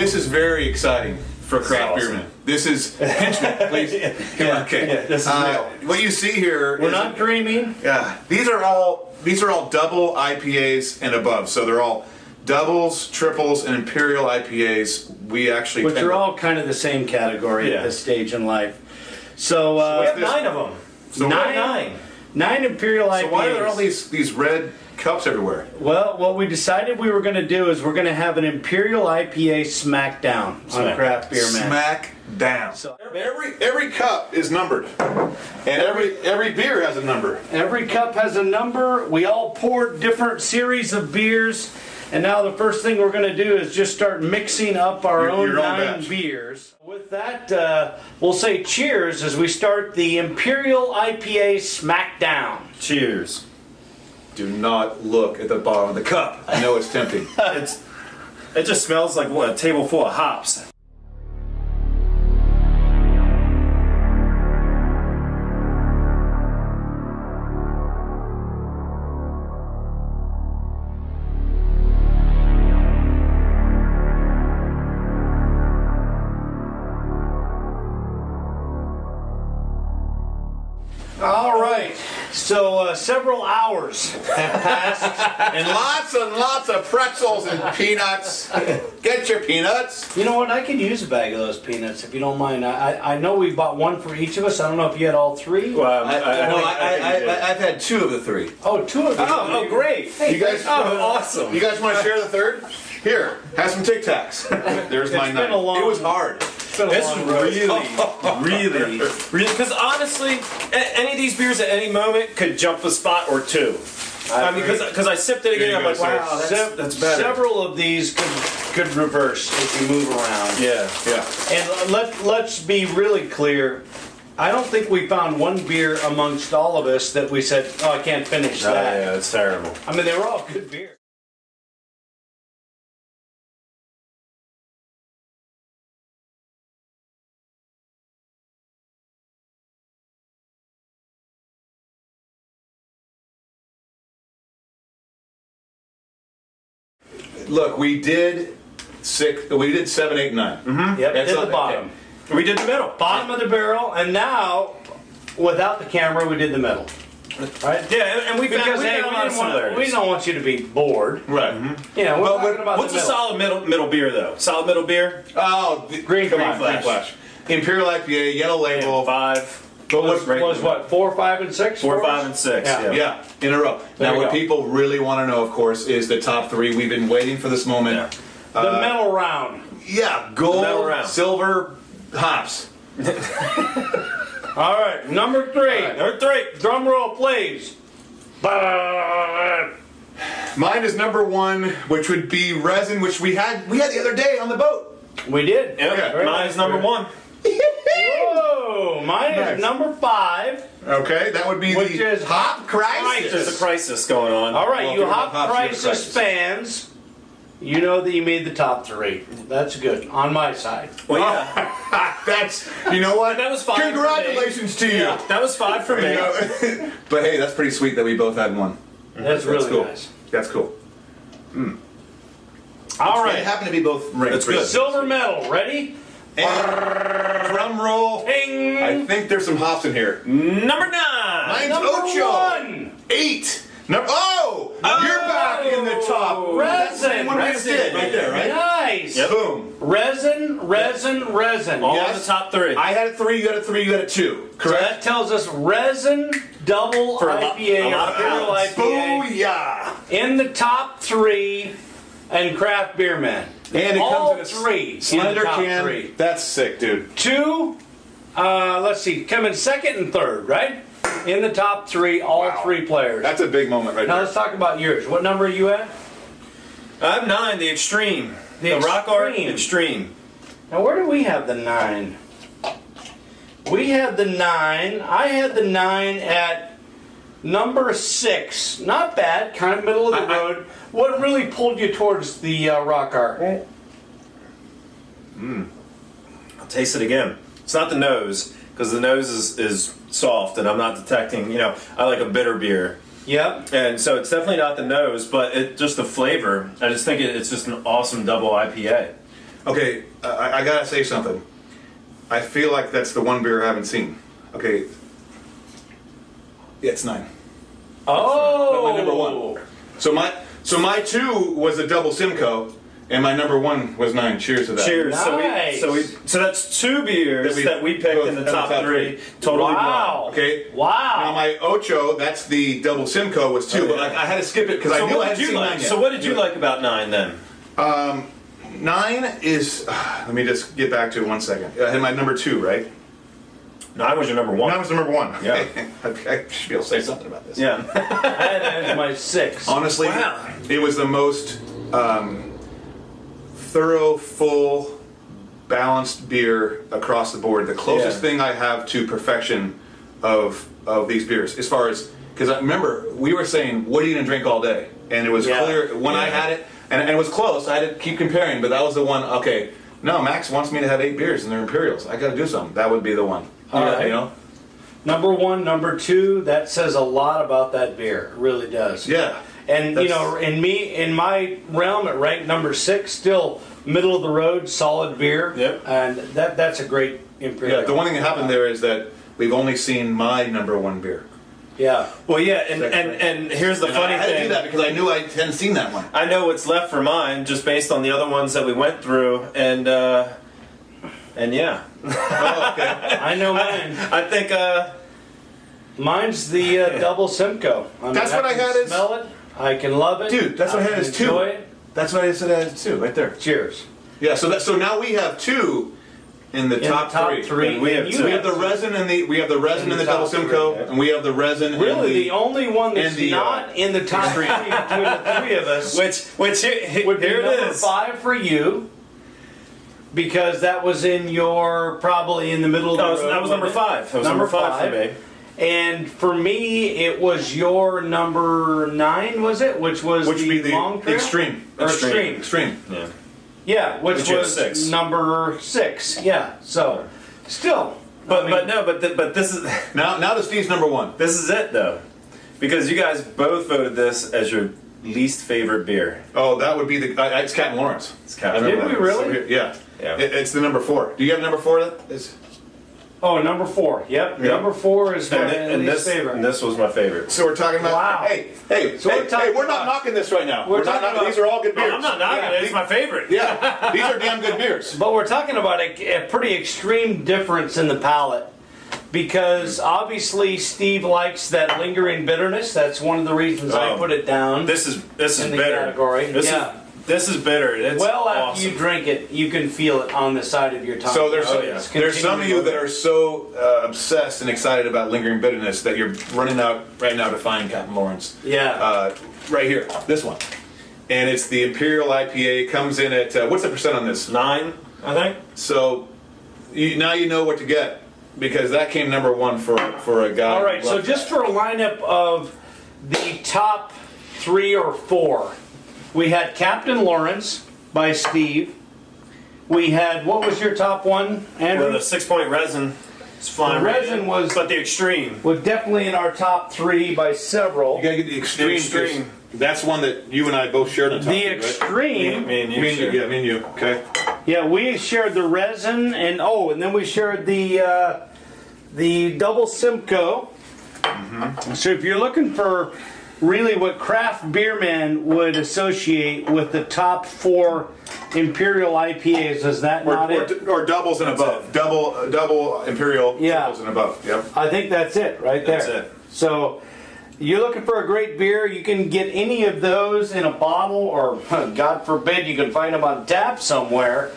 This is very exciting for craft beer men. This is Henchman, please. Come on, okay. Yeah, this is real. What you see here We're not dreaming. Yeah, these are all double IPAs and above. So they're all doubles, triples, and Imperial IPAs. We actually Which are all kind of the same category at this stage in life. So we have 9 of them. So nine Imperial IPAs. So why are there all these red cups everywhere? Well, what we decided we were going to do is we're going to have an Imperial IPA Smackdown on Craft Beer Man. Smackdown. So every cup is numbered, and every beer has a number. every cup has a number. We all poured different series of beers, and now the first thing we're going to do is just start mixing up our own your own 9 batch. beers. With that, we'll say cheers as we start the Imperial IPA Smackdown. Cheers. Do not look at the bottom of the cup. I know it's tempting. It just smells like a table full of hops. All right, so several hours have passed. And lots of pretzels and peanuts. Get your peanuts. You know what? I could use a bag of those peanuts if you don't mind. I know we bought one for each of us. I don't know if you had all 3. Well, I've had 2 of the 3. Oh, 2 of them. oh, great. You guys, awesome. You guys want to share the third? Here, have some Tic Tacs. There's my It's been knife. a long. It was hard. This is really, because honestly, any of these beers at any moment could jump a spot or 2. I mean, because I sipped it again, I'm like, wow, that's better. Several of these could reverse as you move around. Yeah. And let's be really clear. I don't think we found one beer amongst all of us that we said, oh, I can't finish that. Yeah, it's terrible. I mean, they were all good beers. Look, we did 7, 8, 9. Mm-hmm. Yep, That's did not- the bottom. We did the middle. Bottom of the barrel, and now, without the camera, we did the middle. Right? Yeah, and we found Because a hey, lot of similarities. we don't want you to be bored. Right. You know, we're talking about What's the a middle. solid middle beer though? Solid middle beer? Oh, Green Flash. Green Flash. Imperial IPA, yellow label. 5. But Was what, 4, 5, and 6? 4, for 5, us? and 6. Yeah. Yeah, in a row. There Now, we what go. people really want to know, of course, is the top 3. We've been waiting for this moment. Yeah. The medal round. Yeah, The medal gold, round. silver, hops. All right, number 3. Number 3. Drum roll, please. Mine is number 1, which would be Resin, which we had the other day on the boat. We did. Yeah, Okay. mine's number 1. Whoa, mine Nice. is number 5. Okay, that would be Which the is Hop Crisis. There's a crisis going on. All right, Well, you if we Hop have hops, you have Crisis crisis. fans, you know that you made the top 3. That's good, on my side. Well, yeah. That's, you know what? That was 5 for me. Congratulations to you. Yeah, that was 5 for me. You know, but hey, that's pretty sweet that we both had one. That's really cool. nice. That's cool. All They right, happen to be both rings. That's good. silver medal, ready? And drum roll. Ping! I think there's some hops in here. Number 9. Mine's Number Ocho. 1. 8. You're back in the top. That's the Resin. one we just did right there, right? Nice. Yep. Boom. Resin. All Yes. in the top 3. I had a 3, you had a 3, you had a 2. So Correct? that tells us resin double For a IPA lot or of Imperial pounds. IPA Booyah! in the top 3 and craft beer man. And it All comes in a 3 in slender the top can. 3. That's sick, dude. 2, let's see, come in second and third, right? In the top 3, all Wow. 3 players. That's a big moment right Now there. let's talk about yours. What number are you at? I'm 9, the extreme. The The rock art extreme. extreme. Now where do we have the 9? We had the 9. I had the 9 at number 6. Not bad, kind of middle of the road. What really pulled you towards the rock art? I'll taste it again. It's not the nose, because the nose is soft and I'm not detecting, I like a bitter beer. Yep. And so it's definitely not the nose, but just the flavor. I just think it's just an awesome double IPA. Okay, I gotta say something. I feel like that's the one beer I haven't seen. Okay. Yeah, it's 9. Oh! My number 1. So my 2 was a double Simcoe, and my number 1 was 9. Cheers to that. Cheers. Nice. So that's 2 beers that we picked in the top 3. Totally Wow. blind. Okay. Wow. Now my Ocho, that's the double Simcoe, was 2, but I had to skip it because I knew I hadn't seen 9 yet. So what did you like about 9 then? 9 is. Let me just get back to it 1 second. I had my number 2, right? 9 was your number 1. 9 was the number 1. Yeah. I should be able to say something about this. Yeah. I had it as my 6. Honestly, Wow. it was the most thorough, full, balanced beer across the board. The closest thing I have to perfection of these beers, as far as, because I remember we were saying, what are you gonna drink all day? And it was clear when I had it, and it was close. I had to keep comparing, but that was the one. Okay, no, Max wants me to have 8 beers and they're Imperials. I got to do something. That would be the one. All right. You know. Number 1, number 2, that says a lot about that beer. It really does. Yeah. And you know, in my realm, it ranked number 6, still middle of the road, solid beer. Yep. And that's a great Imperial. Yeah. The one thing that happened there is that we've only seen my number 1 beer. Yeah. Well, yeah, and here's the funny I had to thing. do that because I knew I hadn't seen that one. I know what's left for mine just based on the other ones that we went through, and yeah. Oh, okay. I know mine. I think Mine's the double Simcoe. That's what I had can as- smell it. I can love it. Dude, that's what I had as 2. Enjoy it. That's what I said as 2, right there. Cheers. Yeah. So now we have 2 in the In top, the top 3. And we have And two. you We have the resin and the in the double top three, Simcoe, yeah. and we have the resin. Really, in the only one that's and the, not in the top 3 between the 3 of us which here would be it number is. 5 for you, because that was in your probably in the middle of the road. That was number wasn't it? 5. That was number 5 for me. And for me, it was your number 9, was it? Which was which the would be long the trail? extreme. Or extreme. Extreme. Yeah. Yeah, which Which you have was 6. number 6. Yeah, so still. But I mean, but this is Now to Steve's number 1. this is it though, because you guys both voted this as your least favorite beer. Oh, that would be it's Captain Lawrence. It's Captain I remember Did we that. really? So yeah. Yeah. It's the number 4. Do you have number 4? That is. Oh, number 4. Yep, Yeah. number 4 is my And least favorite. and this was my favorite. So we're talking about. Wow. Hey, So we're talking we're not about- knocking this right now. we're We're not talking knocking. about- These are all good beers. I'm not knocking it. It's my favorite. Yeah, these are damn good beers. But we're talking about a pretty extreme difference in the palate, because obviously Steve likes that lingering bitterness. That's one of the reasons I Oh. put it down. This is In the bitter. category, yeah. This is bitter. It's Well, after awesome. you drink it, you can feel it on the side of your tongue. So there's Oh, yeah. there's some of you that are so obsessed and excited about lingering bitterness that you're running out right now to find Captain Lawrence. Yeah. Right here, this one, and it's the Imperial IPA. Comes in at what's the percent on this? 9, I think. So now you know what to get, because that came number 1 for a guy. All right, who so loves just for a lineup of the top 3 or 4, we had Captain Lawrence by Steve. We had, what was your top one, Andrew? Well, the 6-point resin is flying. The right resin in. was- but the extreme. Was definitely in our top 3 by several. You gotta get the extreme. The extreme. 'cause That's one that you and I both shared on top. The right? extreme, Me and you. Me and you, sure. yeah, me and you. Okay. yeah, we shared the resin, and then we shared the double Simcoe. So if you're looking for really what craft beermen would associate with the top 4 Imperial IPAs, is that not it? Or doubles and above. Double Imperial. Yeah. Doubles and above. Yep. I think that's it right there. That's it. So you're looking for a great beer, you can get any of those in a bottle, or God forbid you can find them on tap somewhere.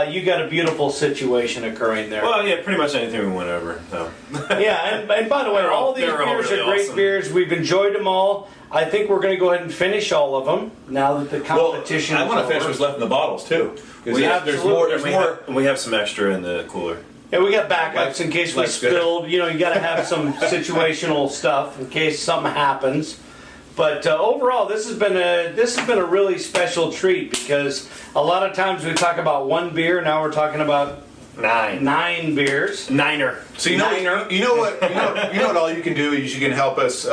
You got a beautiful situation occurring there. Well, yeah, pretty much anything we went over. So. Yeah, and by the way, all these they're all beers really are great awesome. beers. We've enjoyed them all. I think we're going to go ahead and finish all of them now that the competition I is want to over. finish what's left in the bottles too. 'Cause We there's more. There's more. We have some extra in the cooler. Yeah, we got backups in case we Life's good. spilled. You know, you got to have some situational stuff in case something happens. But overall, this has been a really special treat, because a lot of times we talk about one beer. Now we're talking about 9 beers. Niner. So you know what all you can do is you can help us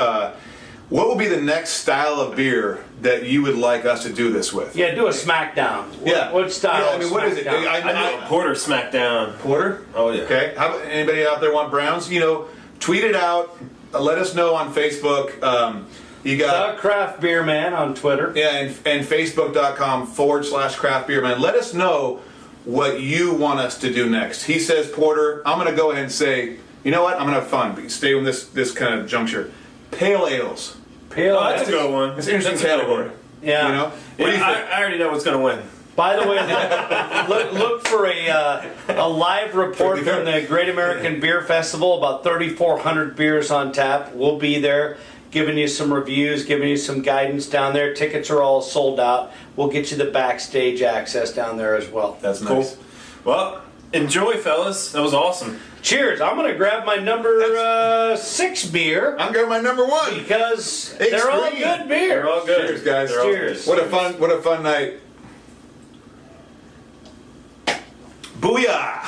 what will be the next style of beer that you would like us to do this with? Yeah, do a Smackdown. What style? Yeah, I mean, what is it? Smackdown? I know Porter Smackdown. Porter? Oh yeah. Okay. Anybody out there want Browns? Tweet it out. Let us know on Facebook. You got The Craft Beer Man on Twitter. Yeah, and Facebook.com/Craft Beer Man. Let us know what you want us to do next. He says Porter. I'm going to go ahead and say, you know what? I'm going to have fun. Stay with this kind of juncture. Pale ales. Pale. Oh, that's a good one. It's an interesting That's a good category. one. Yeah. What do you think? I already know what's going to win. By the way, look for a live report from the Great American Beer Festival. About 3,400 beers on tap. We'll be there, giving you some reviews, giving you some guidance down there. Tickets are all sold out. We'll get you the backstage access down there as well. That's Cool. nice. Well, enjoy, fellas. That was awesome. Cheers. I'm going to grab my number 6 beer I'm going my number 1. because Extreme. they're all good beer. They're all good. Cheers, guys. They're all Cheers. good. What a fun night. Booyah!